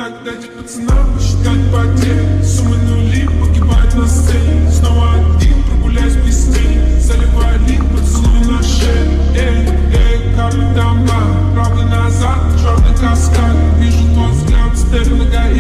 Так дайте пацанам посчитать потери. Суммы нули погибают на сцене. Снова один, прогуляюсь без тени. Заливаю лик, поцелуй на шею. Как дамба, правый назад, черный каскад. Вижу твой взгляд, степь на горе.